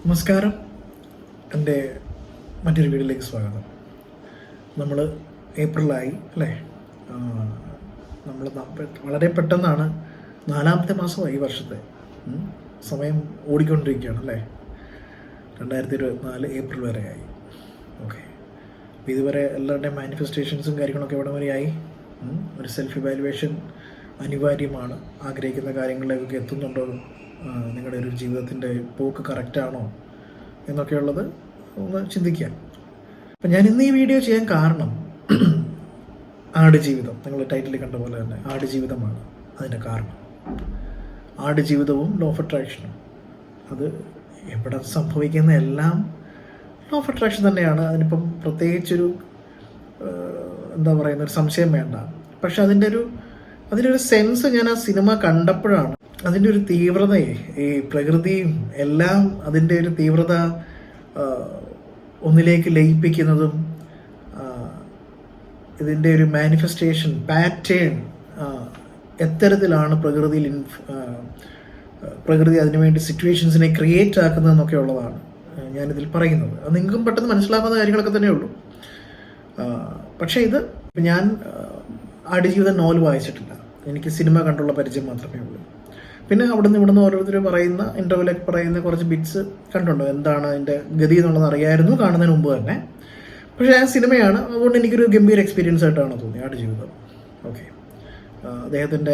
നമസ്കാരം. എൻ്റെ മറ്റൊരു വീഡിയോയിലേക്ക് സ്വാഗതം. നമ്മൾ ഏപ്രിലായി അല്ലേ? നമ്മൾ വളരെ പെട്ടെന്നാണ് 4ാമത്തെ മാസമായി ഈ വർഷത്തെ. സമയം ഓടിക്കൊണ്ടിരിക്കുകയാണ് അല്ലേ? 2024 ഏപ്രിൽ വരെയായി. ഓക്കെ, അപ്പോൾ ഇതുവരെ എല്ലാവരുടെയും മാനിഫെസ്റ്റേഷൻസും കാര്യങ്ങളൊക്കെ എവിടെ വരെയായി? ഒരു സെൽഫ് ഇവാലുവേഷൻ അനിവാര്യമാണ്. ആഗ്രഹിക്കുന്ന കാര്യങ്ങളിലേക്കൊക്കെ എത്തുന്നുണ്ടോ? നിങ്ങളുടെ ഒരു ജീവിതത്തിൻ്റെ പോക്ക് കറക്റ്റാണോ എന്നൊക്കെയുള്ളത് ഒന്ന് ചിന്തിക്കാം. അപ്പം ഞാൻ ഇന്ന് ഈ വീഡിയോ ചെയ്യാൻ കാരണം ആടുജീവിതം, നിങ്ങൾ ടൈറ്റിൽ കണ്ട പോലെ തന്നെ ആടുജീവിതമാണ് അതിൻ്റെ കാരണം. ആടുജീവിതവും ലോ ഓഫ് അട്രാക്ഷനും അത് എവിടെ സംഭവിക്കുന്ന എല്ലാം ലോ ഓഫ് അട്രാക്ഷൻ തന്നെയാണ്. അതിനിപ്പം പ്രത്യേകിച്ചൊരു എന്താ പറയുന്ന ഒരു സംശയം വേണ്ട. പക്ഷെ അതിൻ്റെ ഒരു സെൻസ് ഞാൻ ആ സിനിമ കണ്ടപ്പോഴാണ് അതിൻ്റെ ഒരു തീവ്രതയെ, ഈ പ്രകൃതിയും എല്ലാം അതിൻ്റെ ഒരു തീവ്രത ഒന്നിലേക്ക് ലയിപ്പിക്കുന്നതും ഇതിൻ്റെ ഒരു മാനിഫെസ്റ്റേഷൻ പാറ്റേൺ എത്തരത്തിലാണ് പ്രകൃതി അതിനുവേണ്ടി സിറ്റുവേഷൻസിനെ ക്രിയേറ്റ് ആക്കുന്നതെന്നൊക്കെ ഉള്ളതാണ് ഞാനിതിൽ പറയുന്നത്. അത് നിങ്ങൾക്കും പെട്ടെന്ന് മനസ്സിലാക്കുന്ന കാര്യങ്ങളൊക്കെ തന്നെ ഉള്ളൂ. പക്ഷേ ഇത് ഞാൻ ആടുജീവിതം നോവൽ വായിച്ചിട്ടില്ല, എനിക്ക് സിനിമ കണ്ടുള്ള പരിചയം മാത്രമേ ഉള്ളൂ. പിന്നെ ഇവിടുന്ന് ഓരോരുത്തർ പറയുന്ന ഇൻ്റർവ്യൂലൊക്കെ പറയുന്ന കുറച്ച് ബിറ്റ്സ് കണ്ടുണ്ടോ, എന്താണ് അതിൻ്റെ ഗതി എന്നുള്ളത് അറിയായിരുന്നു കാണുന്നതിന് മുമ്പ് തന്നെ. പക്ഷേ ആ സിനിമയാണ്, അതുകൊണ്ട് എനിക്കൊരു ഗംഭീര എക്സ്പീരിയൻസ് ആയിട്ടാണ് തോന്നിയത് ആടുജീവിതം. ഓക്കെ, അദ്ദേഹത്തിൻ്റെ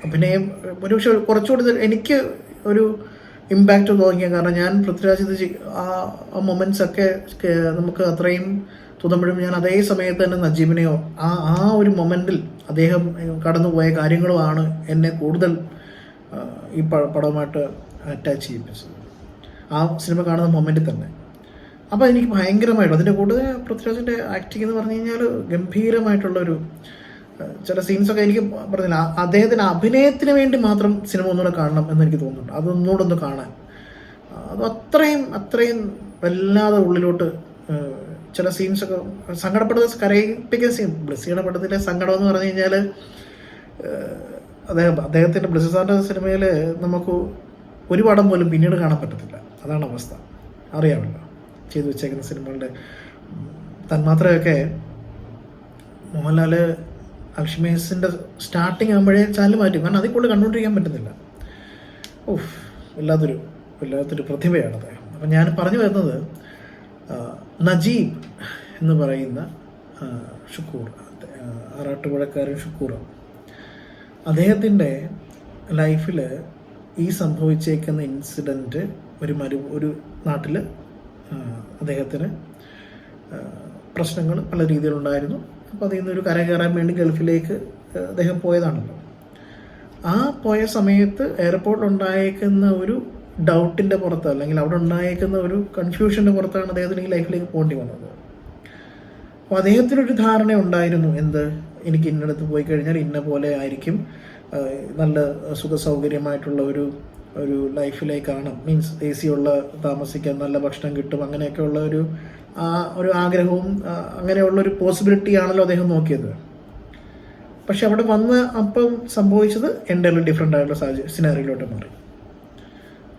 അഭിനയം ഒരുപക്ഷെ കുറച്ചുകൂടി എനിക്ക് ഒരു ഇമ്പാക്റ്റ് തോന്നിയ കാരണം ഞാൻ പൃഥ്വിരാജ് ആ മൊമെൻറ്റ്സ് ഒക്കെ നമുക്ക് അത്രയും തോന്നുമ്പോഴും ഞാൻ അതേ സമയത്ത് തന്നെ നജീബിനെയോ ആ ഒരു മൊമെൻറ്റിൽ അദ്ദേഹം കടന്നുപോയ കാര്യങ്ങളുമാണ് എന്നെ കൂടുതൽ ഈ പടവുമായിട്ട് അറ്റാച്ച് ചെയ്യിപ്പിച്ചത് ആ സിനിമ കാണുന്ന മൊമെൻറ്റിൽ തന്നെ. അപ്പോൾ എനിക്ക് ഭയങ്കരമായിട്ട് അതിൻ്റെ കൂടെ പൃഥ്വിരാജിൻ്റെ ആക്ടിങ് എന്ന് പറഞ്ഞു കഴിഞ്ഞാൽ ഗംഭീരമായിട്ടുള്ളൊരു ചില സീൻസൊക്കെ എനിക്ക് പറഞ്ഞില്ല, അദ്ദേഹത്തിന് അഭിനയത്തിന് വേണ്ടി മാത്രം സിനിമ ഒന്നുകൂടെ കാണണം എന്നെനിക്ക് തോന്നുന്നുണ്ട്. അതൊന്നുകൂടെ ഒന്ന് കാണാൻ അത് അത്രയും വല്ലാതെ ഉള്ളിലോട്ട് ചില സീൻസൊക്കെ സങ്കടപ്പെടുന്ന കരയിപ്പിക്കുന്ന സീൻ. ബ്ലസ്സിയുടെ പടത്തിലെ സങ്കടം എന്ന് പറഞ്ഞു കഴിഞ്ഞാൽ അദ്ദേഹത്തിൻ്റെ ബ്ലസ്സി സാറിൻ്റെ സിനിമയിൽ നമുക്ക് ഒരു പടം പോലും പിന്നീട് കാണാൻ പറ്റത്തില്ല. അതാണ് അവസ്ഥ, അറിയാമല്ലോ. ചെയ്തു വെച്ചേക്കുന്ന സിനിമകളുടെ തന്മാത്രയൊക്കെ മോഹൻലാൽ അൽഷിമേഴ്സിൻ്റെ സ്റ്റാർട്ടിങ് ആകുമ്പോഴേ ചാനൽ മാറ്റും, കാരണം അതിൽ കൂടുതൽ കണ്ടുകൊണ്ടിരിക്കാൻ പറ്റുന്നില്ല. വല്ലാത്തൊരു പ്രതിഭയാണ് അദ്ദേഹം. അപ്പം ഞാൻ പറഞ്ഞു വരുന്നത് നജീബ് എന്ന് പറയുന്ന ഷുക്കൂർ, ആറാട്ടുപുഴക്കാരൻ ഷുക്കൂർ, അദ്ദേഹത്തിൻ്റെ ലൈഫിൽ ഈ സംഭവിച്ചേക്കുന്ന ഇൻസിഡൻറ്റ് ഒരു നാട്ടിൽ അദ്ദേഹത്തിന് പ്രശ്നങ്ങൾ പല രീതിയിലുണ്ടായിരുന്നു. അപ്പോൾ അതിൽ നിന്നൊരു കര കയറാൻ വേണ്ടി ഗൾഫിലേക്ക് അദ്ദേഹം പോയതാണല്ലോ. ആ പോയ സമയത്ത് എയർപോർട്ടിൽ ഉണ്ടായേക്കുന്ന ഒരു ഡൗട്ടിൻ്റെ പുറത്ത്, അല്ലെങ്കിൽ അവിടെ ഉണ്ടായേക്കുന്ന ഒരു കൺഫ്യൂഷൻ്റെ പുറത്താണ് അദ്ദേഹത്തിന് ഈ ലൈഫിലേക്ക് പോകേണ്ടി വന്നത്. അപ്പോൾ അദ്ദേഹത്തിനൊരു ധാരണ ഉണ്ടായിരുന്നു, എനിക്ക് ഇന്നടത്ത് പോയി കഴിഞ്ഞാൽ ഇന്ന പോലെ ആയിരിക്കും, നല്ല സുഖസൗകര്യമായിട്ടുള്ള ഒരു ലൈഫിലേക്കാണ്, മീൻസ് AC ഉള്ള താമസിക്കാൻ, നല്ല ഭക്ഷണം കിട്ടും, അങ്ങനെയൊക്കെയുള്ള ഒരു ആഗ്രഹവും അങ്ങനെയുള്ളൊരു പോസിബിലിറ്റി ആണല്ലോ അദ്ദേഹം നോക്കിയത്. പക്ഷെ അവിടെ വന്ന് അപ്പം സംഭവിച്ചത് എൻ്റെ ഡിഫറെൻ്റ് ആയിട്ടുള്ള സിനാറിയിലോട്ട് മാറി.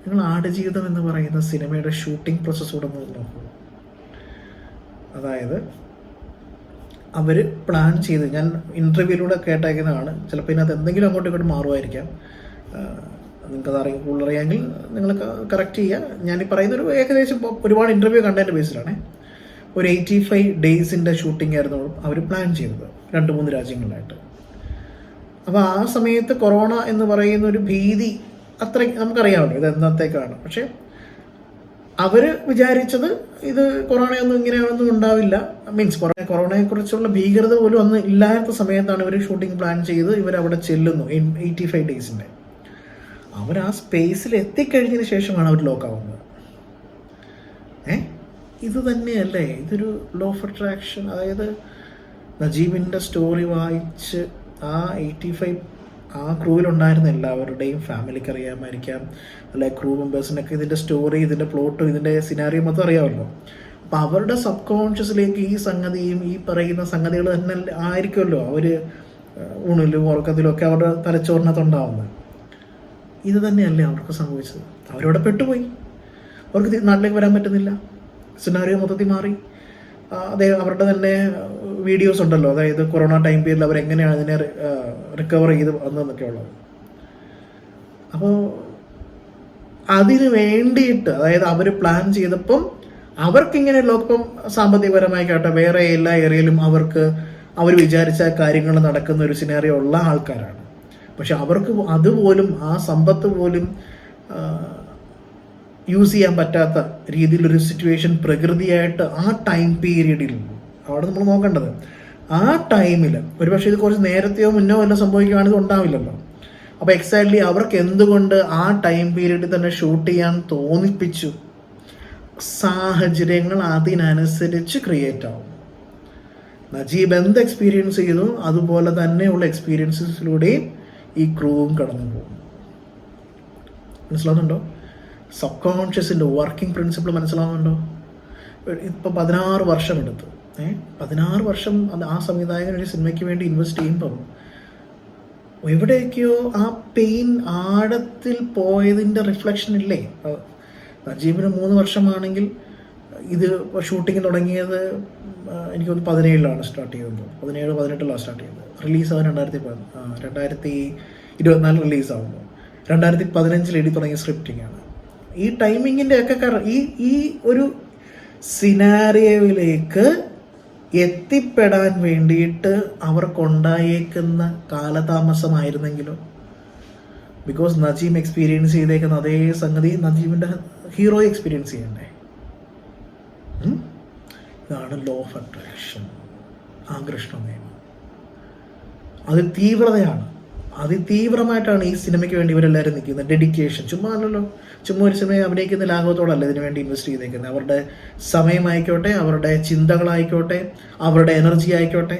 നിങ്ങൾ ആടുജീവിതം എന്ന് പറയുന്ന സിനിമയുടെ ഷൂട്ടിംഗ് പ്രോസസ്സോടെ നോക്കൂ. അതായത് അവർ പ്ലാൻ ചെയ്ത്, ഞാൻ ഇൻ്റർവ്യൂയിലൂടെ കേട്ടേക്കുന്നതാണ്, ചിലപ്പോൾ ഇതിനകത്ത് എന്തെങ്കിലും അങ്ങോട്ടും ഇങ്ങോട്ടും മാറുമായിരിക്കാം, നിങ്ങൾക്കത് കൂടുതൽ അറിയാമെങ്കിൽ നിങ്ങൾ കറക്റ്റ് ചെയ്യുക. ഞാനീ പറയുന്നൊരു ഏകദേശം ഒരുപാട് ഇൻ്റർവ്യൂ കണ്ടതിൻ്റെ ബേസിലാണ്. ഒരു 85 ഡേയ്സിൻ്റെ ഷൂട്ടിംഗ് ആയിരുന്നു അവർ പ്ലാൻ ചെയ്തത് 2-3 രാജ്യങ്ങളിലായിട്ട്. അപ്പോൾ ആ സമയത്ത് കൊറോണ എന്ന് പറയുന്ന ഒരു ഭീതി അത്ര നമുക്കറിയാമല്ലോ, ഇത് എന്നത്തേക്കാണ്. പക്ഷെ അവർ വിചാരിച്ചത് ഇത് കൊറോണയൊന്നും ഇങ്ങനെയൊന്നും ഉണ്ടാവില്ല, മീൻസ് കൊറോണയെക്കുറിച്ചുള്ള ഭീകരത പോലും അന്ന് ഇല്ലാത്ത സമയത്താണ് ഇവർ ഷൂട്ടിംഗ് പ്ലാൻ ചെയ്ത് ഇവരവിടെ ചെല്ലുന്നു 85 ഡേയ്സിൻ്റെ. അവർ ആ സ്പേസിൽ എത്തിക്കഴിഞ്ഞതിന് ശേഷമാണ് അവർ ലോക്കാവുന്നത്. ഇത് തന്നെയല്ലേ ഇതൊരു ലോ ഓഫ് അട്രാക്ഷൻ? അതായത് നജീബിൻ്റെ സ്റ്റോറി വായിച്ച് ആ 85 ആ ക്രൂവിലുണ്ടായിരുന്ന എല്ലാവരുടെയും ഫാമിലിക്ക് അറിയാമായിരിക്കാം, അല്ലെ ക്രൂ മെമ്പേഴ്സിനൊക്കെ ഇതിൻ്റെ സ്റ്റോറി, ഇതിൻ്റെ പ്ലോട്ടും ഇതിൻ്റെ സിനാരിയോ മൊത്തം അറിയാമല്ലോ. അപ്പം അവരുടെ സബ് കോൺഷ്യസിലേക്ക് ഈ സംഗതിയും ഈ പറയുന്ന സംഗതികൾ തന്നെ ആയിരിക്കുമല്ലോ അവർ ഊണിലും ഉറക്കത്തിലും ഒക്കെ അവരുടെ തലച്ചോറിനകത്തുണ്ടാവുന്നത്. ഇത് തന്നെയല്ലേ അവർക്ക് സംഭവിച്ചത്. അവരവിടെ പെട്ടുപോയി, അവർക്ക് നാട്ടിലേക്ക് വരാൻ പറ്റുന്നില്ല, സിനാരിയോ മൊത്തത്തിൽ മാറി. അവരുടെ തന്നെ വീഡിയോസ് ഉണ്ടല്ലോ, അതായത് കൊറോണ ടൈം പീരീഡിൽ അവരെങ്ങനെയാണ് അതിനെ റിക്കവർ ചെയ്ത് വന്നതെന്നൊക്കെ ഉള്ളത്. അപ്പോൾ അതിന് വേണ്ടിയിട്ട്, അതായത് അവർ പ്ലാൻ ചെയ്തപ്പം അവർക്കിങ്ങനെ ലോകം സാമ്പത്തികപരമായിക്കോട്ടെ വേറെ എല്ലാ ഏരിയയിലും അവർ വിചാരിച്ച കാര്യങ്ങൾ നടക്കുന്ന ഒരു സിനാറിയോ ഉള്ള ആൾക്കാരാണ്. പക്ഷെ അവർക്ക് അതുപോലും ആ സമ്പത്ത് പോലും യൂസ് ചെയ്യാൻ പറ്റാത്ത രീതിയിലൊരു സിറ്റുവേഷൻ പ്രകൃതിയായിട്ട് ആ ടൈം പീരീഡിൽ അവിടെ നമ്മൾ നോക്കേണ്ടത്. ആ ടൈമിൽ ഒരുപക്ഷെ ഇത് കുറച്ച് നേരത്തെയോ മുന്നോ വല്ല സംഭവിക്കുകയാണെങ്കിൽ ഉണ്ടാവില്ലല്ലോ. അപ്പോൾ എക്സാക്ട്ലി അവർക്ക് എന്തുകൊണ്ട് ആ ടൈം പീരീഡിൽ തന്നെ ഷൂട്ട് ചെയ്യാൻ തോന്നിപ്പിച്ചു? സാഹചര്യങ്ങൾ അതിനനുസരിച്ച് ക്രിയേറ്റ് ആവും. നജീബ് എന്ത് എക്സ്പീരിയൻസ് ചെയ്തു അതുപോലെ തന്നെയുള്ള എക്സ്പീരിയൻസസിലൂടെയും ഈ ക്രൂവും കടന്നു പോകും. മനസ്സിലാവുന്നുണ്ടോ? സബ് കോൺഷ്യസിൻ്റെ വർക്കിംഗ് പ്രിൻസിപ്പിൾ മനസ്സിലാവുന്നുണ്ടോ? ഇപ്പോൾ 16 വർഷം എടുത്തു. 16 വർഷം ആ സംവിധായകൻ ഒരു സിനിമയ്ക്ക് വേണ്ടി ഇൻവെസ്റ്റ് ചെയ്യുമ്പം എവിടെയൊക്കെയോ ആ പെയിൻ ആഴത്തിൽ പോയതിൻ്റെ റിഫ്ലക്ഷൻ ഇല്ലേ? നജീബിന് 3 വർഷമാണെങ്കിൽ ഇത് ഷൂട്ടിങ് തുടങ്ങിയത് എനിക്ക് 17 സ്റ്റാർട്ട് ചെയ്തത്, 17-18 സ്റ്റാർട്ട് ചെയ്തത്. റിലീസാവാൻ 2024 റിലീസാവുമ്പോൾ 2015 എഴുതി തുടങ്ങിയ സ്ക്രിപ്റ്റിംഗാണ്. ഈ ടൈമിങ്ങിൻ്റെ ഒക്കെ ഈ ഒരു സിനാരിയോയിലേക്ക് എത്തിപ്പെടാൻ വേണ്ടിയിട്ട് അവർക്കുണ്ടായേക്കുന്ന കാലതാമസമായിരുന്നെങ്കിലോ? ബിക്കോസ് നജീം എക്സ്പീരിയൻസ് ചെയ്തേക്കുന്ന അതേ സംഗതി നജീമിൻ്റെ ഹീറോ എക്സ്പീരിയൻസ് ചെയ്യണ്ടേ? ഇതാണ് ലോ ഓഫ് അട്രാക്ഷൻ, ആകർഷണ നിയമം. അത് തീവ്രതയാണ്, അതിതീവ്രമായിട്ടാണ് ഈ സിനിമയ്ക്ക് വേണ്ടി ഇവരെല്ലാവരും നിൽക്കുന്നത്. ഡെഡിക്കേഷൻ ചുമ്മാ അല്ലല്ലോ, ചുമ്മാ ഒരു സിനിമയെ അഭിനയിക്കുന്ന ലാഘവത്തോടല്ല ഇതിനു വേണ്ടി ഇൻവെസ്റ്റ് ചെയ്തേക്കുന്നത്. അവരുടെ സമയമായിക്കോട്ടെ, അവരുടെ ചിന്തകളായിക്കോട്ടെ, അവരുടെ എനർജി ആയിക്കോട്ടെ,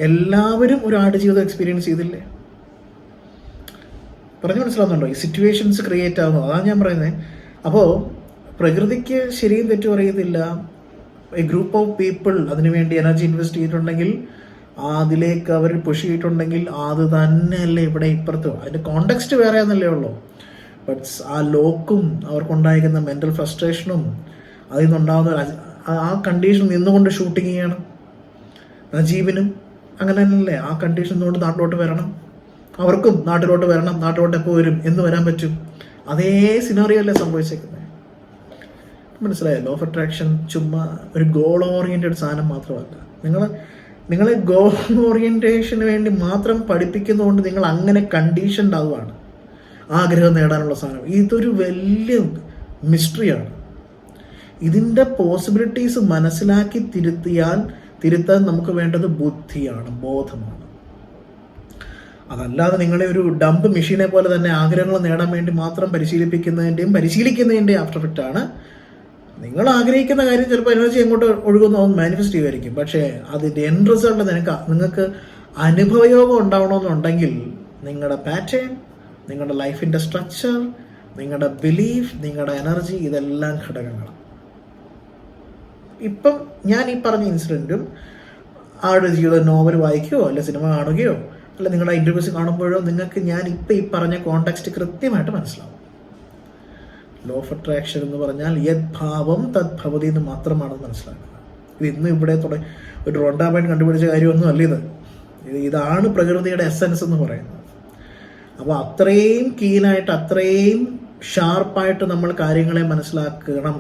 എല്ലാവരും ഒരു ആടുജീവിതം എക്സ്പീരിയൻസ് ചെയ്തില്ലേ? പറഞ്ഞു മനസ്സിലാവുന്നുണ്ടോ? ഈ സിറ്റുവേഷൻസ് ക്രിയേറ്റ് ആവുന്നു, അതാണ് ഞാൻ പറയുന്നത്. അപ്പോൾ പ്രകൃതിക്ക് ശരിയും തെറ്റും അറിയത്തില്ല. എ ഗ്രൂപ്പ് ഓഫ് പീപ്പിൾ അതിനുവേണ്ടി എനർജി ഇൻവെസ്റ്റ് ചെയ്തിട്ടുണ്ടെങ്കിൽ, അതിലേക്ക് അവർ പുഷ് ചെയ്തിട്ടുണ്ടെങ്കിൽ, അത് തന്നെയല്ലേ ഇവിടെ ഇപ്പുറത്തും. അതിൻ്റെ കോണ്ടെക്സ്റ്റ് വേറെ എന്നല്ലേ ഉള്ളൂ. ബട്ട് ആ ലോക്കും അവർക്കുണ്ടായിരിക്കുന്ന മെൻ്റൽ ഫ്രസ്ട്രേഷനും അതിൽ നിന്നുണ്ടാകുന്ന ആ കണ്ടീഷൻ നിന്നുകൊണ്ട് ഷൂട്ടിങ് ചെയ്യണം. നജീബിനും അങ്ങനെ തന്നെയല്ലേ, ആ കണ്ടീഷൻ നിന്നുകൊണ്ട് നാട്ടിലോട്ട് വരണം. അവർക്കും നാട്ടിലോട്ട് വരണം. നാട്ടിലോട്ട് എപ്പോൾ വരും, എന്ന് വരാൻ പറ്റും? അതേ സിനാറിയോ അല്ലേ സംഭവിച്ചേക്കുന്നത്. മനസ്സിലായോ? ലോ ഓഫ് അട്രാക്ഷൻ ചുമ്മാ ഒരു ഗോൾ ഓറിയൻറ്റഡ് സാധനം മാത്രമല്ല. നിങ്ങളെ ഗോൾ ഓറിയൻറ്റേഷന് വേണ്ടി മാത്രം പഠിപ്പിക്കുന്നതുകൊണ്ട് നിങ്ങൾ അങ്ങനെ കണ്ടീഷൻഡ് ആവുകയാണ് ആഗ്രഹം നേടാനുള്ള സാധനം. ഇതൊരു വലിയ മിസ്റ്ററിയാണ്. ഇതിൻ്റെ പോസിബിലിറ്റീസ് മനസ്സിലാക്കി തിരുത്താൻ നമുക്ക് വേണ്ടത് ബുദ്ധിയാണ്, ബോധമാണ്. അതല്ലാതെ നിങ്ങളെ ഒരു ഡംപ് മെഷീനെ പോലെ തന്നെ ആഗ്രഹങ്ങൾ നേടാൻ വേണ്ടി മാത്രം പരിശീലിക്കുന്നതിൻ്റെയും ആഫ്റ്റർ എഫക്റ്റ് ആണ്. നിങ്ങൾ ആഗ്രഹിക്കുന്ന കാര്യം ചിലപ്പോൾ എനർജി എങ്ങോട്ട് ഒഴുകുന്നു, അത് മാനിഫെസ്റ്റ് ചെയ്യുമായിരിക്കും. പക്ഷേ അതിൻ്റെ എൻഡ് റിസൾട്ട് നിങ്ങൾക്ക് അനുഭവയോഗം ഉണ്ടാവണമെന്നുണ്ടെങ്കിൽ നിങ്ങളുടെ പാറ്റേൺ, നിങ്ങളുടെ ലൈഫിൻ്റെ സ്ട്രക്ചർ, നിങ്ങളുടെ ബിലീഫ്, നിങ്ങളുടെ എനർജി, ഇതെല്ലാം ഘടകങ്ങളാണ്. ഇപ്പം ഞാൻ ഈ പറഞ്ഞ ഇൻസിഡൻറ്റും ആടുജീവിതം നോവൽ വായിക്കുകയോ അല്ല സിനിമ കാണുകയോ അല്ല നിങ്ങളുടെ ഇൻ്റർവ്യൂസ് കാണുമ്പോഴോ നിങ്ങൾക്ക് ഞാൻ ഇപ്പം ഈ പറഞ്ഞ കോണ്ടെക്സ്റ്റ് കൃത്യമായിട്ട് മനസ്സിലാവും. ലോ ഓഫ് അട്രാക്ഷൻ എന്ന് പറഞ്ഞാൽ യത് ഭാവം തത് ഭവതി എന്ന് മാത്രമാണെന്ന് മനസ്സിലാക്കുന്നത്. ഇത് ഇന്നും ഇവിടെ ഒരു റോണ്ടാബൈൻ കണ്ടുപിടിച്ച കാര്യമൊന്നും അല്ല ഇതാണ് പ്രകൃതിയുടെ എസൻസ് എന്ന് പറയുന്നത്. അപ്പോൾ അത്രയും കീനായിട്ട്, അത്രയും ഷാർപ്പായിട്ട് നമ്മൾ കാര്യങ്ങളെ മനസ്സിലാക്കണം.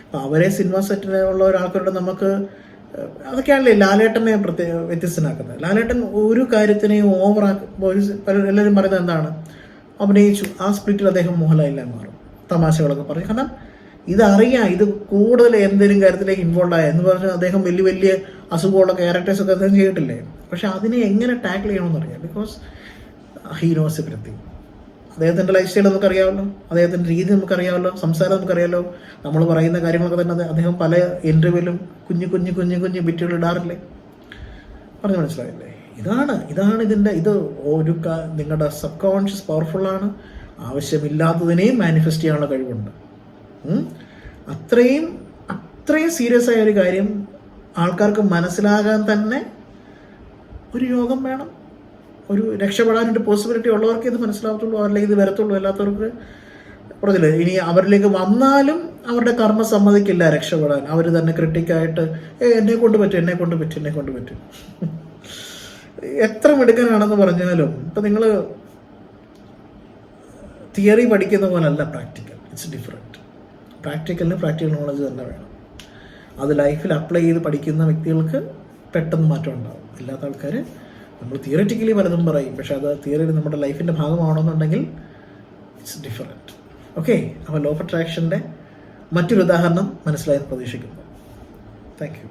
അപ്പോൾ അവരെ സിനിമ സെറ്റിലുള്ള ഒരാൾക്കാരുടെ നമുക്ക് അതൊക്കെയാണല്ലേ ലാലേട്ടനെ വ്യത്യസ്തനാക്കുന്നത്. ലാലേട്ടൻ ഒരു കാര്യത്തിനെയും എല്ലാവരും പറയുന്നത് എന്താണ്, അഭിനയിച്ചു, ആ സ്പ്ലിറ്റിൽ അദ്ദേഹം മോഹൻലാലിലായി മാറും, തമാശകളൊക്കെ പറയും. കാരണം ഇതറിയാം, ഇത് കൂടുതൽ എന്തെങ്കിലും കാര്യത്തിലേക്ക് ഇൻവോൾവ് ആയ എന്ന് പറഞ്ഞാൽ അദ്ദേഹം വലിയ വലിയ അസുഖമുള്ള ക്യാരക്ടേഴ്സൊക്കെ അദ്ദേഹം ചെയ്തിട്ടില്ലേ. പക്ഷെ അതിനെ എങ്ങനെ ടാക്കിൾ ചെയ്യണമെന്ന് അറിയാം. Because he nose everything. അദ്ദേഹത്തിൻ്റെ ലൈഫ് സ്റ്റൈൽ നമുക്കറിയാമല്ലോ, അദ്ദേഹത്തിൻ്റെ രീതി നമുക്കറിയാമല്ലോ, സംസാരം നമുക്കറിയാമല്ലോ. നമ്മൾ പറയുന്ന കാര്യങ്ങളൊക്കെ തന്നെ അദ്ദേഹം പല ഇൻ്റർവ്യൂവിലും കുഞ്ഞു ബിറ്റുകൾ ഇടാറില്ലേ. പറഞ്ഞു മനസ്സിലായില്ലേ? ഇതാണ് ഇതിൻ്റെ ഇത് ഒരു നിങ്ങളുടെ സബ് കോൺഷ്യസ് പവർഫുള്ളാണ്. ആവശ്യമില്ലാത്തതിനെയും മാനിഫെസ്റ്റ് ചെയ്യാനുള്ള കഴിവുണ്ട്. അത്രയും സീരിയസ് ആയ ഒരു കാര്യം ആൾക്കാർക്ക് മനസ്സിലാകാൻ തന്നെ ഒരു യോഗം വേണം. ഒരു രക്ഷപ്പെടാനൊരു പോസിബിലിറ്റി ഉള്ളവർക്ക് ഇത് മനസ്സിലാവത്തുള്ളൂ, അവരിലേക്ക് ഇത് വരത്തുള്ളൂ. അല്ലാത്തവർക്ക് പറഞ്ഞില്ലേ, ഇനി അവരിലേക്ക് വന്നാലും അവരുടെ കർമ്മ സമ്മതിക്കില്ല രക്ഷപ്പെടാൻ. അവർ തന്നെ ക്രിട്ടിക്കായിട്ട് എന്നെ കൊണ്ട് പറ്റും. എത്ര മിടുക്കനാണെന്ന് പറഞ്ഞാലും ഇപ്പം നിങ്ങൾ തിയറി പഠിക്കുന്ന പോലല്ല practical. It's different. Practical knowledge തന്നെ വേണം. അത് ലൈഫിൽ അപ്ലൈ ചെയ്ത് പഠിക്കുന്ന വ്യക്തികൾക്ക് പെട്ടെന്ന് മാറ്റം ഉണ്ടാകും. അല്ലാത്ത ആൾക്കാർ നമ്മൾ തിയററ്റിക്കലി പലതും പറയും, പക്ഷെ അത് തിയറിയിൽ നമ്മുടെ ലൈഫിൻ്റെ ഭാഗമാണെന്നുണ്ടെങ്കിൽ ഇറ്റ്സ് ഡിഫറെൻറ്റ്. ഓക്കെ, അപ്പോൾ ലോ ഓഫ് അട്രാക്ഷൻ്റെ മറ്റൊരു ഉദാഹരണം മനസ്സിലായെന്ന് പ്രതീക്ഷിക്കുന്നു. Thank you.